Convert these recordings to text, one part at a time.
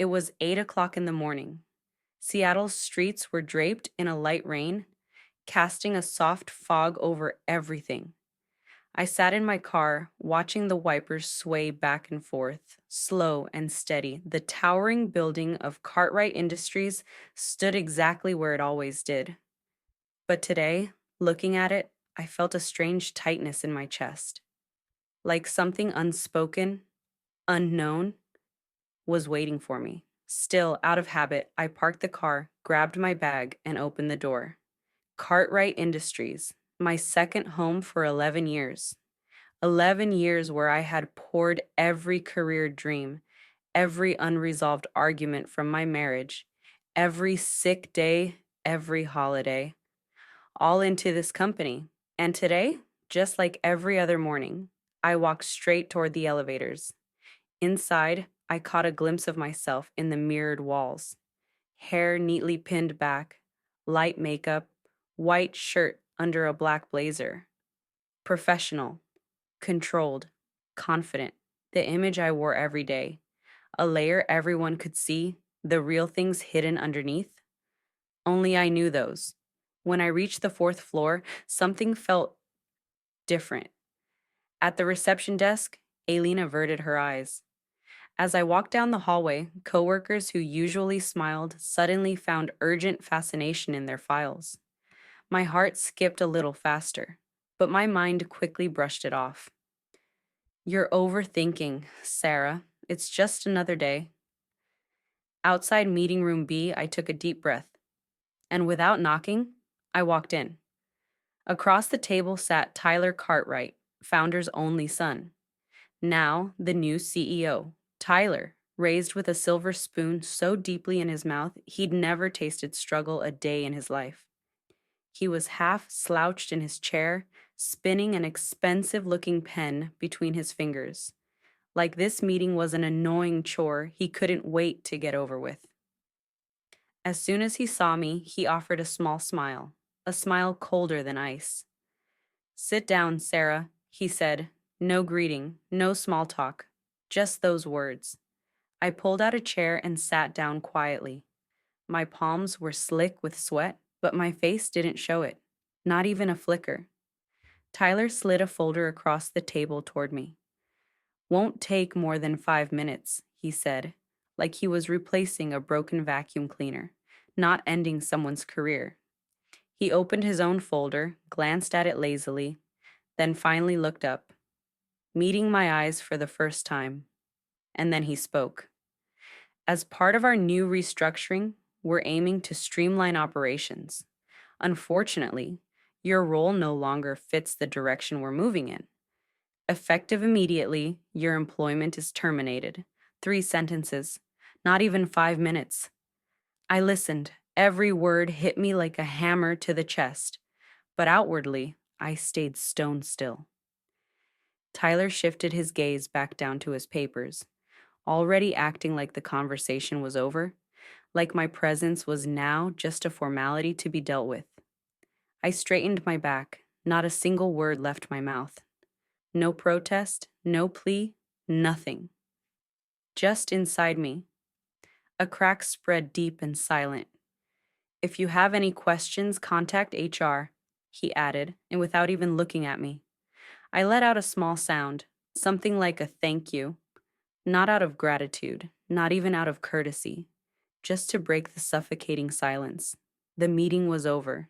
It was 8 o'clock in the morning. Seattle's streets were draped in a light rain, casting a soft fog over everything. I sat in my car, watching the wipers sway back and forth, slow and steady. The towering building of Cartwright Industries stood exactly where it always did. But today, looking at it, I felt a strange tightness in my chest, like something unspoken, unknown, was waiting for me. Still, out of habit, I parked the car, grabbed my bag, and opened the door. Cartwright Industries, my second home for 11 years. 11 years where I had poured every career dream, every unresolved argument from my marriage, every sick day, every holiday, all into this company. And today, just like every other morning, I walked straight toward the elevators. Inside, I caught a glimpse of myself in the mirrored walls. Hair neatly pinned back, light makeup, white shirt under a black blazer. Professional, controlled, confident. The image I wore every day. A layer everyone could see, the real things hidden underneath. Only I knew those. When I reached the fourth floor, something felt different. At the reception desk, Aileen averted her eyes. As I walked down the hallway, coworkers who usually smiled suddenly found urgent fascination in their files. My heart skipped a little faster, but my mind quickly brushed it off. You're overthinking, Sarah. It's just another day. Outside meeting room B, I took a deep breath, and without knocking, I walked in. Across the table sat Tyler Cartwright, founder's only son. Now, the new CEO. Tyler, raised with a silver spoon so deeply in his mouth he'd never tasted struggle a day in his life. He was half slouched in his chair, spinning an expensive looking pen between his fingers. Like this meeting was an annoying chore he couldn't wait to get over with. As soon as he saw me, he offered a smile colder than ice. Sit down, Sarah, he said. No greeting, no small talk, just those words. I pulled out a chair and sat down quietly. My palms were slick with sweat, but my face didn't show it, not even a flicker. Tyler slid a folder across the table toward me. Won't take more than 5 minutes, he said, like he was replacing a broken vacuum cleaner, not ending someone's career. He opened his own folder, glanced at it lazily, then finally looked up, meeting my eyes for the first time. And then he spoke. As part of our new restructuring, we're aiming to streamline operations. Unfortunately, your role no longer fits the direction we're moving in. Effective immediately, your employment is terminated. 3 sentences, not even 5 minutes. I listened. Every word hit me like a hammer to the chest, but outwardly, I stayed stone still. Tyler shifted his gaze back down to his papers, already acting like the conversation was over, like my presence was now just a formality to be dealt with. I straightened my back. Not a single word left my mouth. No protest, no plea, nothing. Just inside me, a crack spread deep and silent. If you have any questions, contact HR, he added, and without even looking at me. I let out a small sound, something like a thank you, not out of gratitude, not even out of courtesy, just to break the suffocating silence. The meeting was over.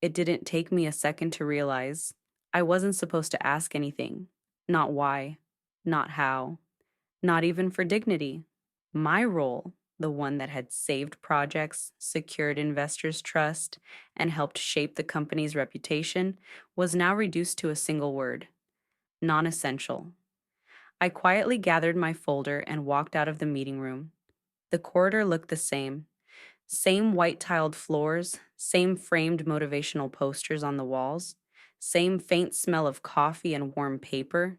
It didn't take me a second to realize I wasn't supposed to ask anything. Not why, not how, not even for dignity. My role, the one that had saved projects, secured investors' trust, and helped shape the company's reputation, was now reduced to a single word: non-essential. I quietly gathered my folder and walked out of the meeting room. The corridor looked the same. Same white-tiled floors, same framed motivational posters on the walls, same faint smell of coffee and warm paper.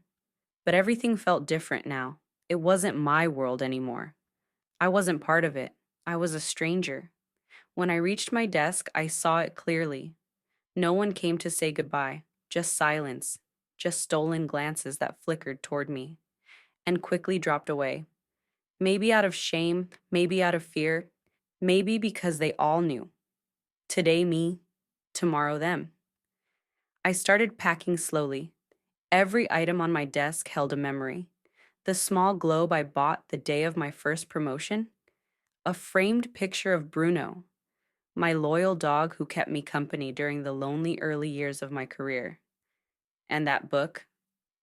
But everything felt different now. It wasn't my world anymore. I wasn't part of it. I was a stranger. When I reached my desk, I saw it clearly. No one came to say goodbye, just silence, just stolen glances that flickered toward me and quickly dropped away. Maybe out of shame, maybe out of fear, maybe because they all knew. Today me, tomorrow them. I started packing slowly. Every item on my desk held a memory. The small globe I bought the day of my first promotion, a framed picture of Bruno, my loyal dog who kept me company during the lonely early years of my career, and that book,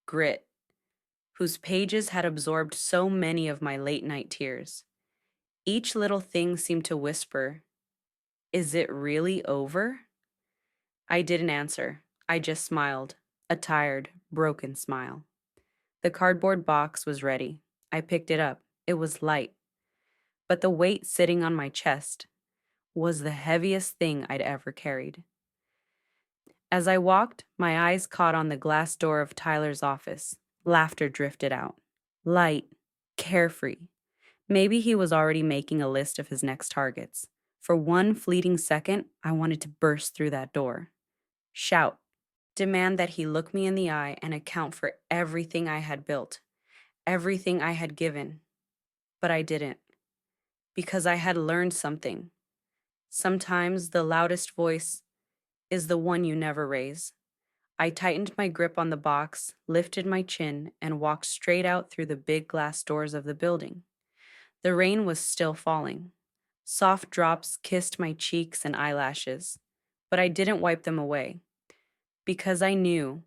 Grit, whose pages had absorbed so many of my late night tears. Each little thing seemed to whisper, "Is it really over?" I didn't answer. I just smiled, a tired, broken smile. The cardboard box was ready. I picked it up. It was light, but the weight sitting on my chest was the heaviest thing I'd ever carried. As I walked, my eyes caught on the glass door of Tyler's office. Laughter drifted out. Light, carefree. Maybe he was already making a list of his next targets. For one fleeting second, I wanted to burst through that door. Shout. Demand that he look me in the eye and account for everything I had built, everything I had given. But I didn't, because I had learned something. Sometimes the loudest voice is the one you never raise. I tightened my grip on the box, lifted my chin, and walked straight out through the big glass doors of the building. The rain was still falling. Soft drops kissed my cheeks and eyelashes, but I didn't wipe them away, because I knew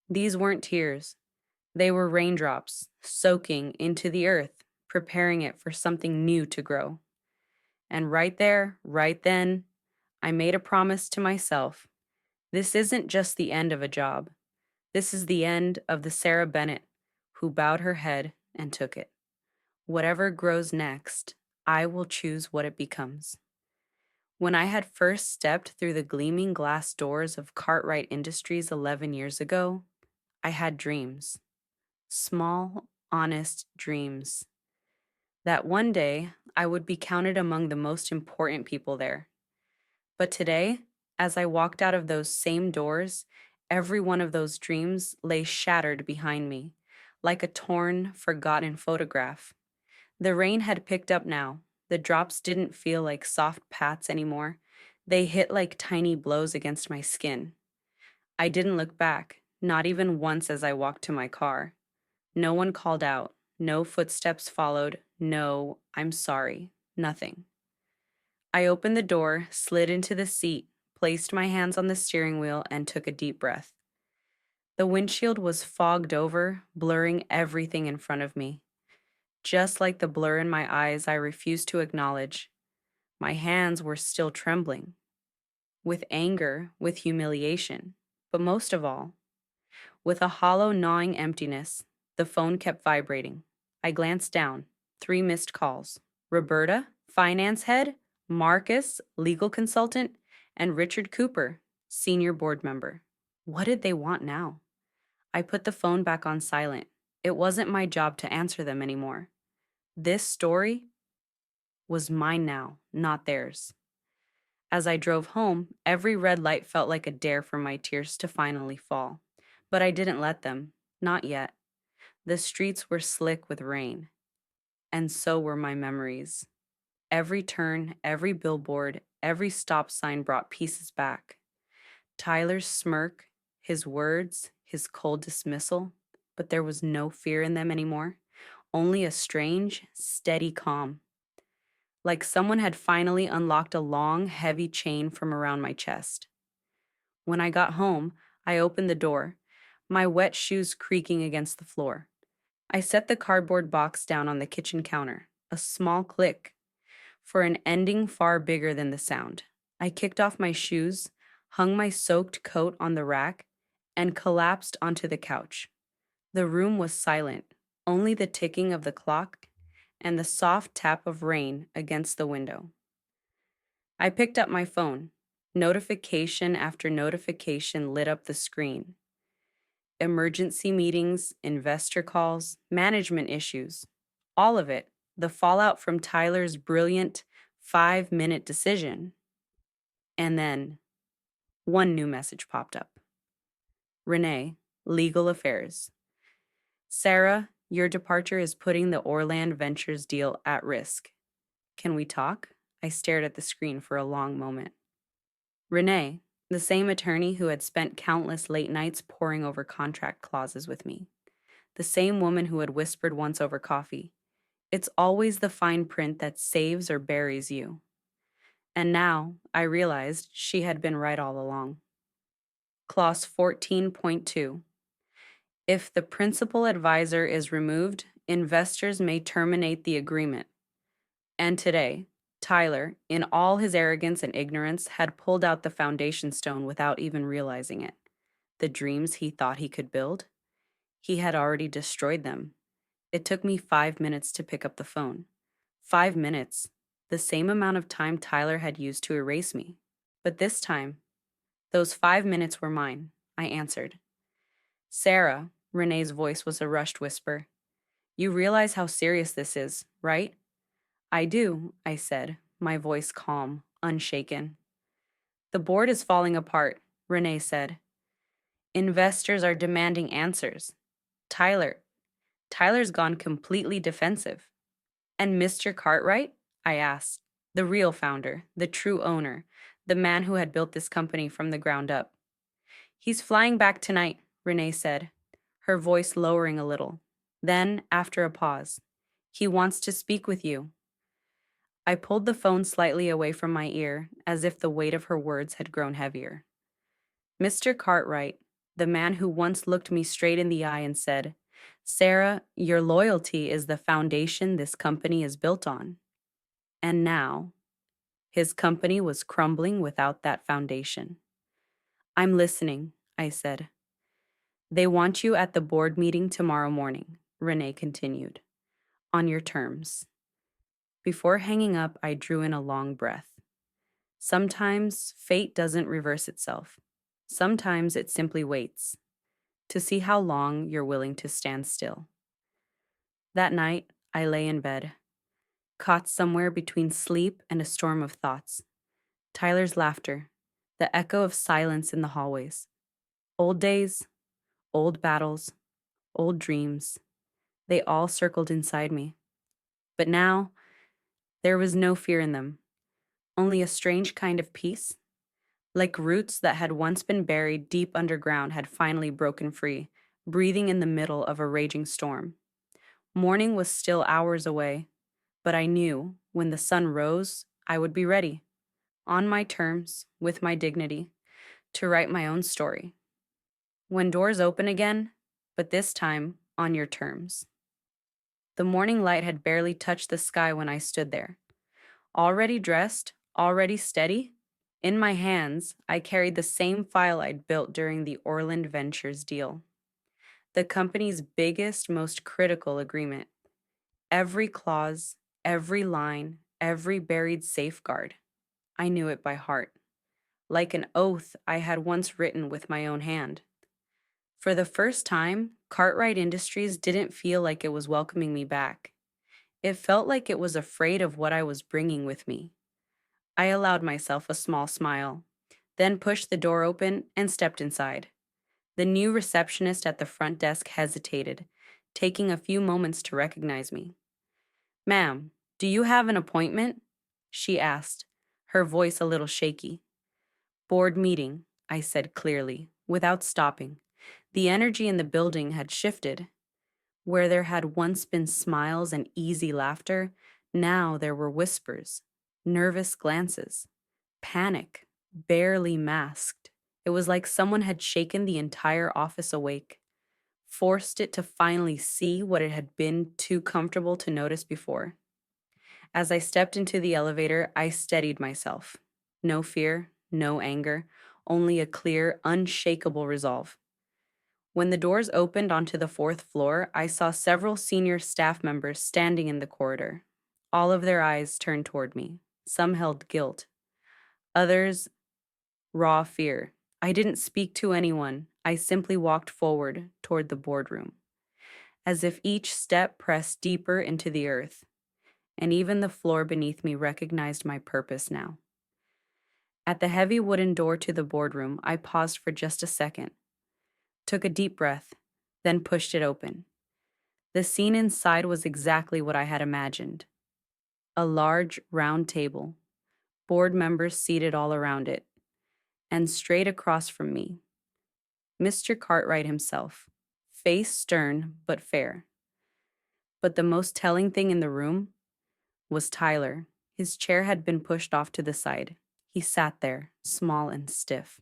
these weren't tears. They were raindrops soaking into the earth, preparing it for something new to grow. And right there, right then, I made a promise to myself. This isn't just the end of a job. This is the end of the Sarah Bennett who bowed her head and took it. Whatever grows next, I will choose what it becomes. When I had first stepped through the gleaming glass doors of Cartwright Industries 11 years ago, I had dreams. Small, honest dreams. That one day I would be counted among the most important people there. But today, as I walked out of those same doors, every one of those dreams lay shattered behind me, like a torn, forgotten photograph. The rain had picked up now. The drops didn't feel like soft pats anymore. They hit like tiny blows against my skin. I didn't look back, not even once as I walked to my car. No one called out. No footsteps followed. No, "I'm sorry." Nothing. I opened the door, slid into the seat, placed my hands on the steering wheel, and took a deep breath. The windshield was fogged over, blurring everything in front of me. Just like the blur in my eyes I refused to acknowledge, my hands were still trembling, with anger, with humiliation, but most of all, with a hollow, gnawing emptiness. The phone kept vibrating. I glanced down. 3 missed calls. Roberta, finance head, Marcus, legal consultant, and Richard Cooper, senior board member. What did they want now? I put the phone back on silent. It wasn't my job to answer them anymore. This story was mine now, not theirs. As I drove home, every red light felt like a dare for my tears to finally fall. But I didn't let them. Not yet. The streets were slick with rain. And so were my memories. Every turn, every billboard, every stop sign brought pieces back. Tyler's smirk, his words, his cold dismissal, but there was no fear in them anymore, only a strange, steady calm. Like someone had finally unlocked a long, heavy chain from around my chest. When I got home, I opened the door, my wet shoes creaking against the floor. I set the cardboard box down on the kitchen counter, a small click, for an ending far bigger than the sound. I kicked off my shoes, hung my soaked coat on the rack, and collapsed onto the couch. The room was silent, only the ticking of the clock and the soft tap of rain against the window. I picked up my phone. Notification after notification lit up the screen. Emergency meetings, investor calls, management issues. All of it, the fallout from Tyler's brilliant 5-minute decision. And then one new message popped up. Renee, legal affairs. Sarah, your departure is putting the Orland Ventures deal at risk. Can we talk? I stared at the screen for a long moment. Renee, the same attorney who had spent countless late nights poring over contract clauses with me. The same woman who had whispered once over coffee, "It's always the fine print that saves or buries you." And now I realized she had been right all along. Clause 14.2. If the principal advisor is removed, investors may terminate the agreement. And today, Tyler, in all his arrogance and ignorance, had pulled out the foundation stone without even realizing it. The dreams he thought he could build, he had already destroyed them. It took me 5 minutes to pick up the phone. 5 minutes, the same amount of time Tyler had used to erase me. But this time, those 5 minutes were mine. I answered. "Sarah," Renee's voice was a rushed whisper. "You realize how serious this is, right?" "I do," I said, my voice calm, unshaken. "The board is falling apart," Renee said. "Investors are demanding answers. Tyler's gone completely defensive." "And Mr. Cartwright?" I asked. The real founder, the true owner, the man who had built this company from the ground up. "He's flying back tonight," Renee said, her voice lowering a little. Then, after a pause, "He wants to speak with you." I pulled the phone slightly away from my ear, as if the weight of her words had grown heavier. Mr. Cartwright, the man who once looked me straight in the eye and said, "Sarah, your loyalty is the foundation this company is built on." And now, his company was crumbling without that foundation. "I'm listening," I said. "They want you at the board meeting tomorrow morning," Renee continued, "on your terms." Before hanging up, I drew in a long breath. Sometimes fate doesn't reverse itself. Sometimes it simply waits to see how long you're willing to stand still. That night, I lay in bed, caught somewhere between sleep and a storm of thoughts. Tyler's laughter, the echo of silence in the hallways. Old days, old battles, old dreams, they all circled inside me. But now, there was no fear in them, only a strange kind of peace, like roots that had once been buried deep underground had finally broken free, breathing in the middle of a raging storm. Morning was still hours away, but I knew when the sun rose, I would be ready, on my terms, with my dignity, to write my own story. When doors open again, but this time on your terms. The morning light had barely touched the sky when I stood there. Already dressed, already steady, in my hands, I carried the same file I'd built during the Orland Ventures deal. The company's biggest, most critical agreement. Every clause, every line, every buried safeguard. I knew it by heart, like an oath I had once written with my own hand. For the first time, Cartwright Industries didn't feel like it was welcoming me back. It felt like it was afraid of what I was bringing with me. I allowed myself a small smile, then pushed the door open and stepped inside. The new receptionist at the front desk hesitated, taking a few moments to recognize me. "Ma'am, do you have an appointment?" she asked, her voice a little shaky. "Board meeting," I said clearly, without stopping. The energy in the building had shifted. Where there had once been smiles and easy laughter, now there were whispers, nervous glances, panic, barely masked. It was like someone had shaken the entire office awake, forced it to finally see what it had been too comfortable to notice before. As I stepped into the elevator, I steadied myself. No fear, no anger, only a clear, unshakable resolve. When the doors opened onto the fourth floor, I saw several senior staff members standing in the corridor. All of their eyes turned toward me. Some held guilt. Others, raw fear. I didn't speak to anyone. I simply walked forward toward the boardroom, as if each step pressed deeper into the earth, and even the floor beneath me recognized my purpose now. At the heavy wooden door to the boardroom, I paused for just a second, took a deep breath, then pushed it open. The scene inside was exactly what I had imagined. A large, round table, board members seated all around it, and straight across from me, Mr. Cartwright himself, face stern but fair. But the most telling thing in the room was Tyler. His chair had been pushed off to the side. He sat there, small and stiff.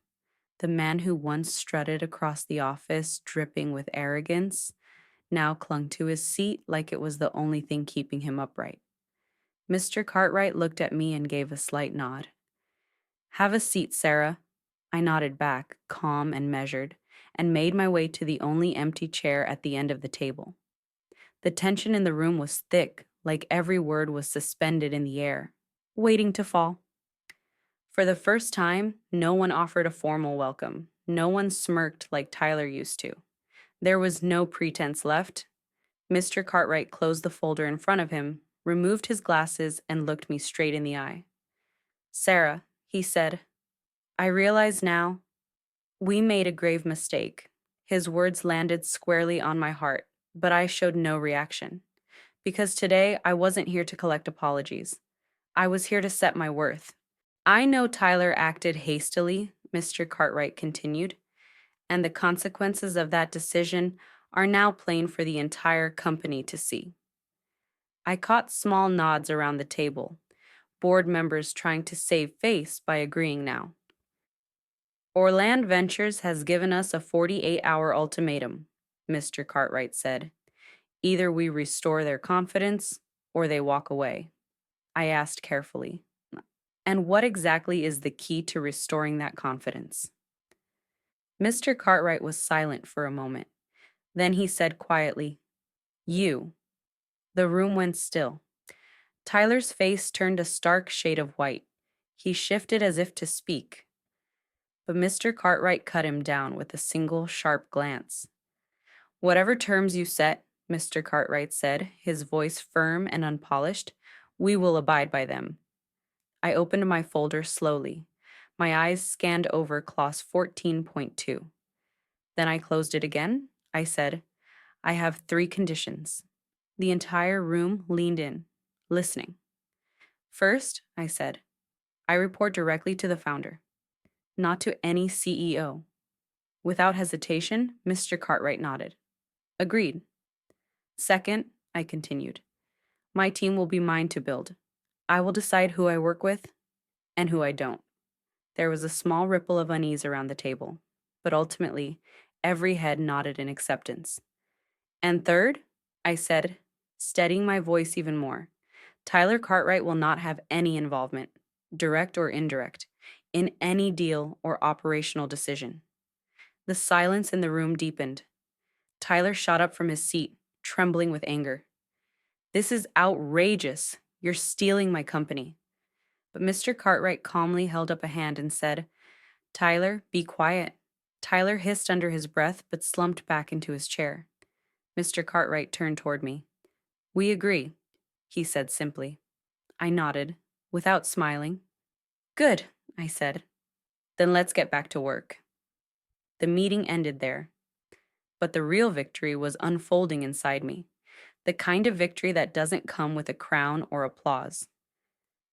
The man who once strutted across the office, dripping with arrogance, now clung to his seat like it was the only thing keeping him upright. Mr. Cartwright looked at me and gave a slight nod. "Have a seat, Sarah." I nodded back, calm and measured, and made my way to the only empty chair at the end of the table. The tension in the room was thick, like every word was suspended in the air, waiting to fall. For the first time, no one offered a formal welcome. No one smirked like Tyler used to. There was no pretense left. Mr. Cartwright closed the folder in front of him, removed his glasses, and looked me straight in the eye. "Sarah," he said, "I realize now we made a grave mistake." His words landed squarely on my heart, but I showed no reaction. Because today I wasn't here to collect apologies. I was here to set my worth. "I know Tyler acted hastily," Mr. Cartwright continued, "and the consequences of that decision are now plain for the entire company to see." I caught small nods around the table, board members trying to save face by agreeing now. "Orland Ventures has given us a 48-hour ultimatum," Mr. Cartwright said. "Either we restore their confidence or they walk away." I asked carefully, "And what exactly is the key to restoring that confidence?" Mr. Cartwright was silent for a moment. Then he said quietly, "You." The room went still. Tyler's face turned a stark shade of white. He shifted as if to speak. But Mr. Cartwright cut him down with a single sharp glance. "Whatever terms you set," Mr. Cartwright said, his voice firm and unpolished, "we will abide by them." I opened my folder slowly. My eyes scanned over clause 14.2. Then I closed it again. I said, "I have 3 conditions." The entire room leaned in, listening. "First," I said, "I report directly to the founder, not to any CEO." Without hesitation, Mr. Cartwright nodded. "Agreed." "Second," I continued, "my team will be mine to build. I will decide who I work with and who I don't." There was a small ripple of unease around the table, but ultimately, every head nodded in acceptance. "And third," I said, steadying my voice even more, "Tyler Cartwright will not have any involvement, direct or indirect, in any deal or operational decision." The silence in the room deepened. Tyler shot up from his seat, trembling with anger. "This is outrageous. You're stealing my company." But Mr. Cartwright calmly held up a hand and said, "Tyler, be quiet." Tyler hissed under his breath but slumped back into his chair. Mr. Cartwright turned toward me. "We agree," he said simply. I nodded, without smiling. "Good," I said. "Then let's get back to work." The meeting ended there. But the real victory was unfolding inside me. The kind of victory that doesn't come with a crown or applause,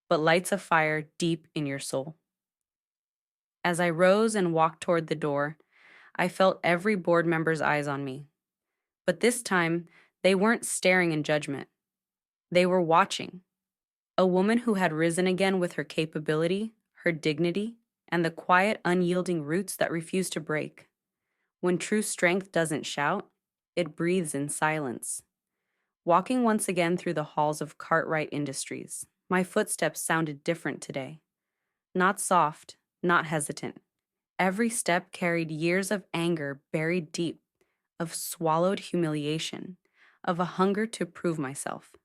but lights a fire deep in your soul. As I rose and walked toward the door, I felt every board member's eyes on me. But this time, they weren't staring in judgment. They were watching. A woman who had risen again with her capability, her dignity, and the quiet, unyielding roots that refuse to break. When true strength doesn't shout, it breathes in silence. Walking once again through the halls of Cartwright Industries, my footsteps sounded different today. Not soft, not hesitant. Every step carried years of anger buried deep, of swallowed humiliation, of a hunger to prove myself.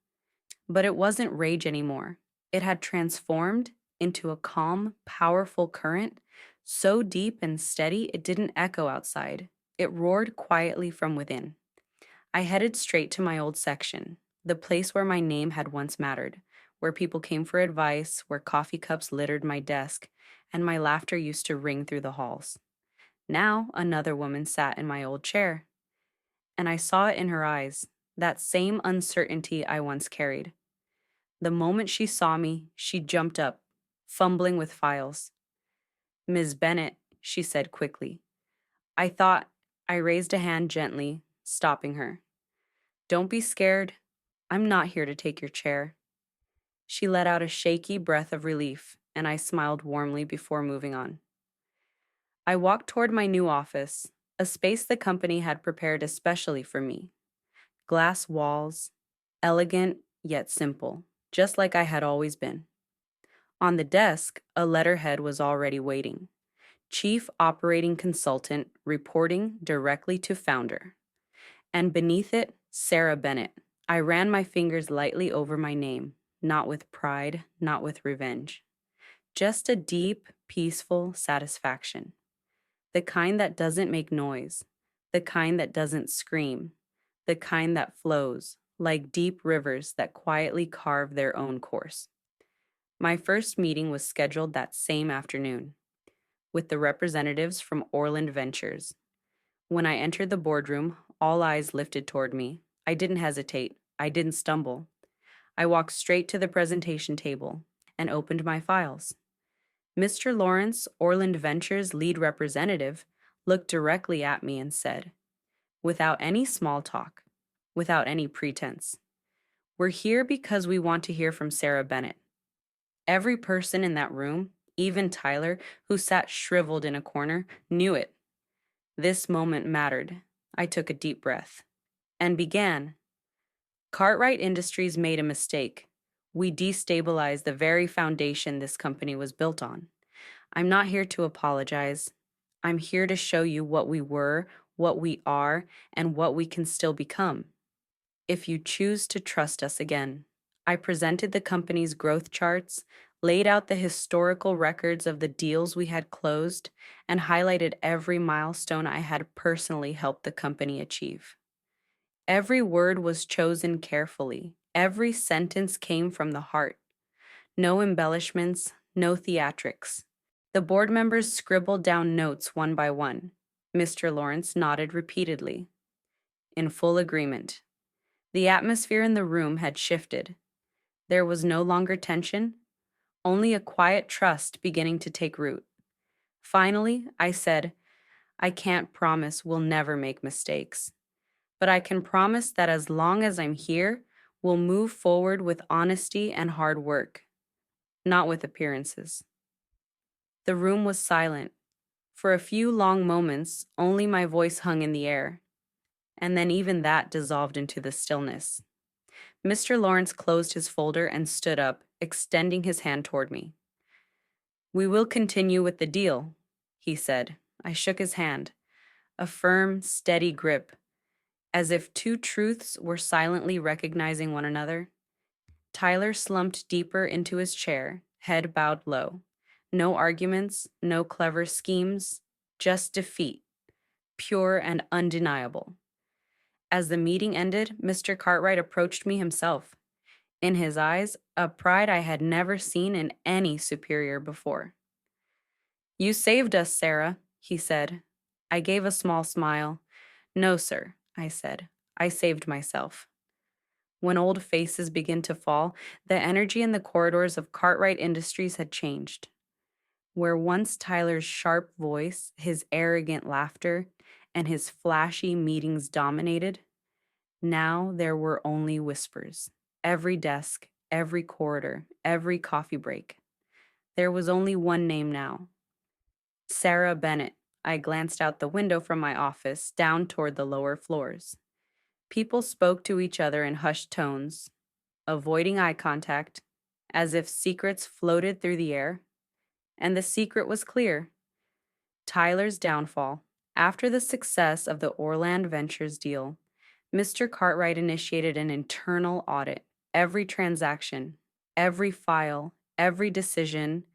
But it wasn't rage anymore. It had transformed into a calm, powerful current, so deep and steady it didn't echo outside. It roared quietly from within. I headed straight to my old section, the place where my name had once mattered, where people came for advice, where coffee cups littered my desk, and my laughter used to ring through the halls. Now another woman sat in my old chair, and I saw it in her eyes, that same uncertainty I once carried. The moment she saw me, she jumped up, fumbling with files. "Ms. Bennett," she said quickly. I thought I raised a hand gently, stopping her. "Don't be scared. I'm not here to take your chair." She let out a shaky breath of relief, and I smiled warmly before moving on. I walked toward my new office, a space the company had prepared especially for me. Glass walls, elegant yet simple, just like I had always been. On the desk, a letterhead was already waiting. Chief Operating Consultant reporting directly to founder. And beneath it, Sarah Bennett. I ran my fingers lightly over my name, not with pride, not with revenge. Just a deep, peaceful satisfaction. The kind that doesn't make noise, the kind that doesn't scream, the kind that flows, like deep rivers that quietly carve their own course. My first meeting was scheduled that same afternoon, with the representatives from Orland Ventures. When I entered the boardroom, all eyes lifted toward me. I didn't hesitate. I didn't stumble. I walked straight to the presentation table and opened my files. Mr. Lawrence, Orland Ventures' lead representative, looked directly at me and said, without any small talk, without any pretense, "We're here because we want to hear from Sarah Bennett." Every person in that room, even Tyler, who sat shriveled in a corner, knew it. This moment mattered. I took a deep breath and began. Cartwright Industries made a mistake. We destabilized the very foundation this company was built on. I'm not here to apologize. I'm here to show you what we were, what we are, and what we can still become, if you choose to trust us again. I presented the company's growth charts, laid out the historical records of the deals we had closed, and highlighted every milestone I had personally helped the company achieve. Every word was chosen carefully. Every sentence came from the heart. No embellishments, no theatrics. The board members scribbled down notes one by one. Mr. Lawrence nodded repeatedly, in full agreement. The atmosphere in the room had shifted. There was no longer tension, only a quiet trust beginning to take root. Finally, I said, "I can't promise we'll never make mistakes, but I can promise that as long as I'm here, we'll move forward with honesty and hard work, not with appearances." The room was silent. For a few long moments, only my voice hung in the air, and then even that dissolved into the stillness. Mr. Lawrence closed his folder and stood up, extending his hand toward me. "We will continue with the deal," he said. I shook his hand, a firm, steady grip, as if two truths were silently recognizing one another. Tyler slumped deeper into his chair, head bowed low. No arguments, no clever schemes, just defeat, pure and undeniable. As the meeting ended, Mr. Cartwright approached me himself. In his eyes, a pride I had never seen in any superior before. "You saved us, Sarah," he said. I gave a small smile. "No, sir," I said. "I saved myself." When old faces begin to fall, the energy in the corridors of Cartwright Industries had changed. Where once Tyler's sharp voice, his arrogant laughter, and his flashy meetings dominated, now there were only whispers. Every desk, every corridor, every coffee break. There was only one name now. Sarah Bennett. I glanced out the window from my office, down toward the lower floors. People spoke to each other in hushed tones, avoiding eye contact, as if secrets floated through the air. And the secret was clear. Tyler's downfall. After the success of the Orland Ventures deal, Mr. Cartwright initiated an internal audit. Every transaction, every file, every decision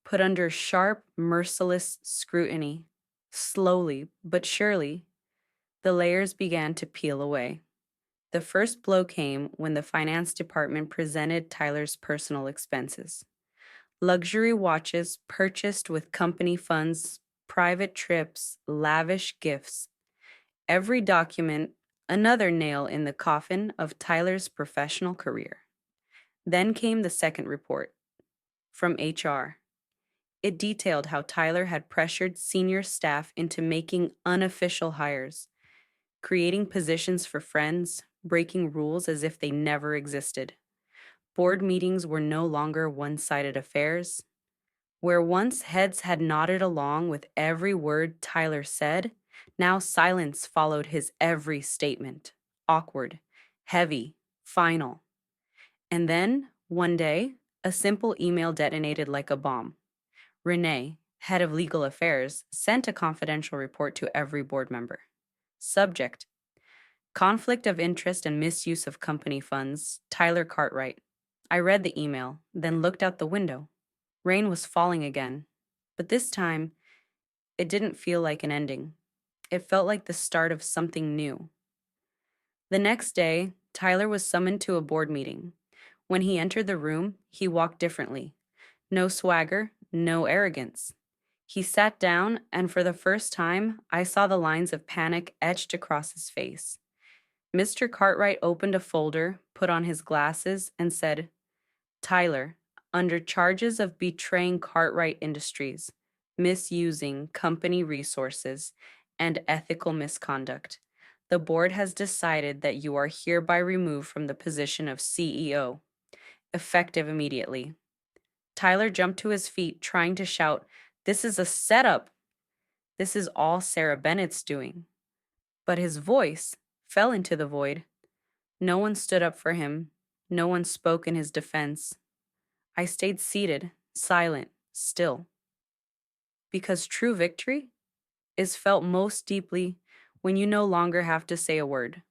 put under sharp, merciless scrutiny. Slowly but surely, the layers began to peel away. The first blow came when the finance department presented Tyler's personal expenses. Luxury watches purchased with company funds, private trips, lavish gifts. Every document Another nail in the coffin of Tyler's professional career. Then came the second report from HR. It detailed how Tyler had pressured senior staff into making unofficial hires, creating positions for friends, breaking rules as if they never existed. Board meetings were no longer one sided affairs. Where once heads had nodded along with every word Tyler said, now silence followed his every statement. Awkward, heavy, final. And then, one day, a simple email detonated like a bomb. Renee, head of legal affairs, sent a confidential report to every board member. Subject: Conflict of interest and misuse of company funds, Tyler Cartwright. I read the email, then looked out the window. Rain was falling again, but this time it didn't feel like an ending. It felt like the start of something new. The next day, Tyler was summoned to a board meeting. When he entered the room, he walked differently. No swagger, no arrogance. He sat down, and for the first time, I saw the lines of panic etched across his face. Mr. Cartwright opened a folder, put on his glasses, and said, Tyler, under charges of betraying Cartwright Industries, misusing company resources, and ethical misconduct, the board has decided that you are hereby removed from the position of CEO, effective immediately. Tyler jumped to his feet, trying to shout, This is a setup. This is all Sarah Bennett's doing. But his voice fell into the void. No one stood up for him. No one spoke in his defense. I stayed seated, silent, still. Because true victory is felt most deeply when you no longer have to say a word.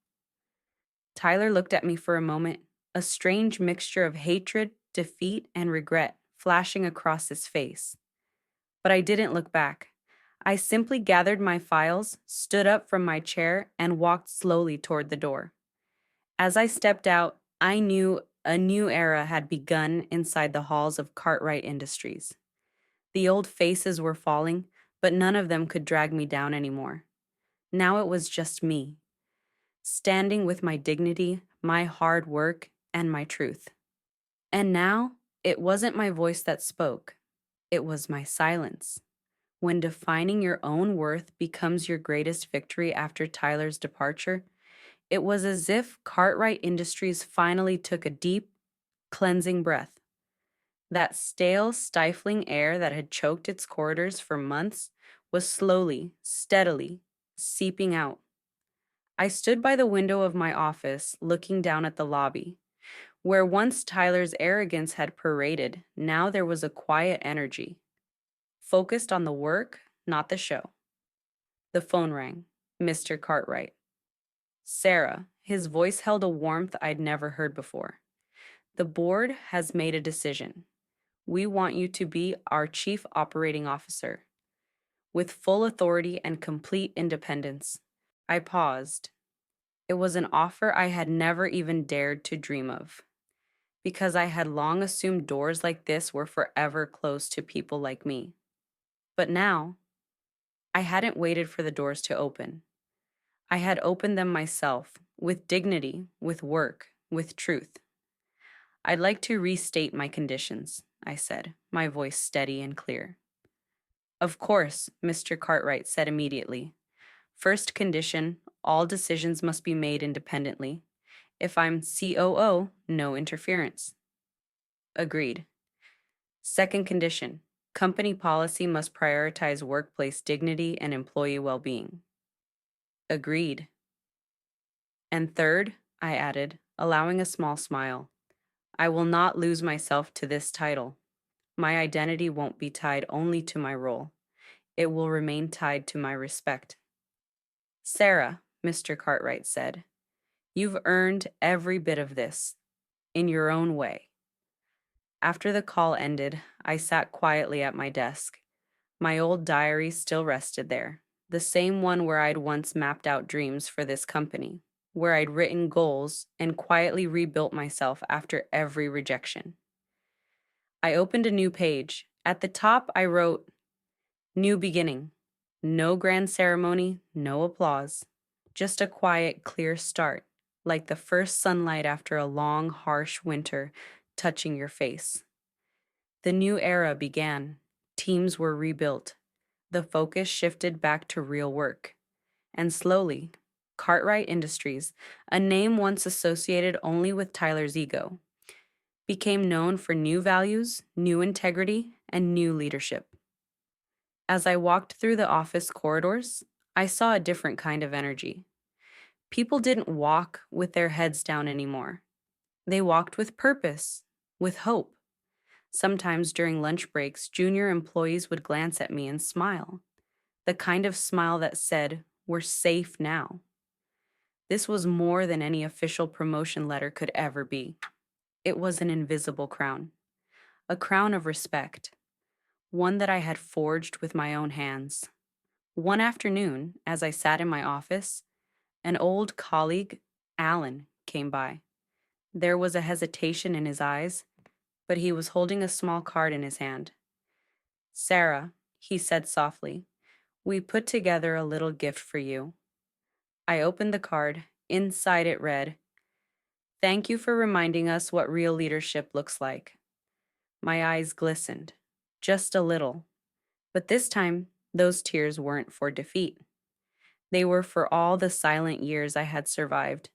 Tyler looked at me for a moment, a strange mixture of hatred, defeat, and regret flashing across his face. But I didn't look back. I simply gathered my files, stood up from my chair, and walked slowly toward the door. As I stepped out, I knew a new era had begun inside the halls of Cartwright Industries. The old faces were falling, but none of them could drag me down anymore. Now it was just me, standing with my dignity, my hard work, and my truth. And now, it wasn't my voice that spoke. It was my silence. When defining your own worth becomes your greatest victory after Tyler's departure, it was as if Cartwright Industries finally took a deep, cleansing breath. That stale, stifling air that had choked its corridors for months was slowly, steadily seeping out. I stood by the window of my office, looking down at the lobby. Where once Tyler's arrogance had paraded, now there was a quiet energy, focused on the work, not the show. The phone rang. Mr. Cartwright. Sarah, his voice held a warmth I'd never heard before. The board has made a decision. We want you to be our chief operating officer, with full authority and complete independence. I paused. It was an offer I had never even dared to dream of, because I had long assumed doors like this were forever closed to people like me. But now, I hadn't waited for the doors to open. I had opened them myself, with dignity, with work, with truth. I'd like to restate my conditions, I said, my voice steady and clear. Of course, Mr. Cartwright said immediately. First condition, all decisions must be made independently. If I'm COO, no interference. Agreed. Second condition, company policy must prioritize workplace dignity and employee well-being. Agreed. And third, I added, allowing a small smile, I will not lose myself to this title. My identity won't be tied only to my role. It will remain tied to my respect. Sarah, Mr. Cartwright said, you've earned every bit of this, in your own way. After the call ended, I sat quietly at my desk. My old diary still rested there, the same one where I'd once mapped out dreams for this company, where I'd written goals and quietly rebuilt myself after every rejection. I opened a new page. At the top, I wrote, New beginning. No grand ceremony, no applause. Just a quiet, clear start, like the first sunlight after a long, harsh winter touching your face. The new era began. Teams were rebuilt. The focus shifted back to real work. And slowly, Cartwright Industries, a name once associated only with Tyler's ego, became known for new values, new integrity, and new leadership. As I walked through the office corridors, I saw a different kind of energy. People didn't walk with their heads down anymore. They walked with purpose, with hope. Sometimes during lunch breaks, junior employees would glance at me and smile, the kind of smile that said, "We're safe now." This was more than any official promotion letter could ever be. It was an invisible crown, a crown of respect, one that I had forged with my own hands. One afternoon, as I sat in my office, an old colleague, Alan, came by. There was a hesitation in his eyes, but he was holding a small card in his hand. "Sarah," he said softly, "we put together a little gift for you." I opened the card. Inside it read, "Thank you for reminding us what real leadership looks like." My eyes glistened, just a little, but this time those tears weren't for defeat. They were for all the silent years I had survived,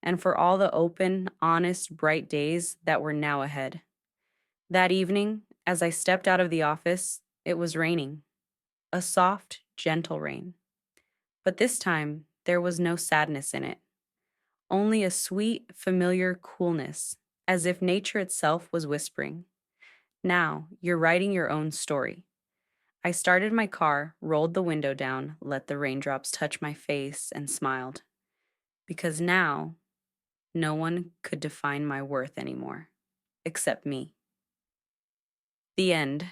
and for all the open, honest, bright days that were now ahead. That evening, as I stepped out of the office, it was raining, a soft, gentle rain. But this time, there was no sadness in it, only a sweet, familiar coolness, as if nature itself was whispering, "Now, you're writing your own story." I started my car, rolled the window down, let the raindrops touch my face, and smiled. Because now, no one could define my worth anymore, except me. The end.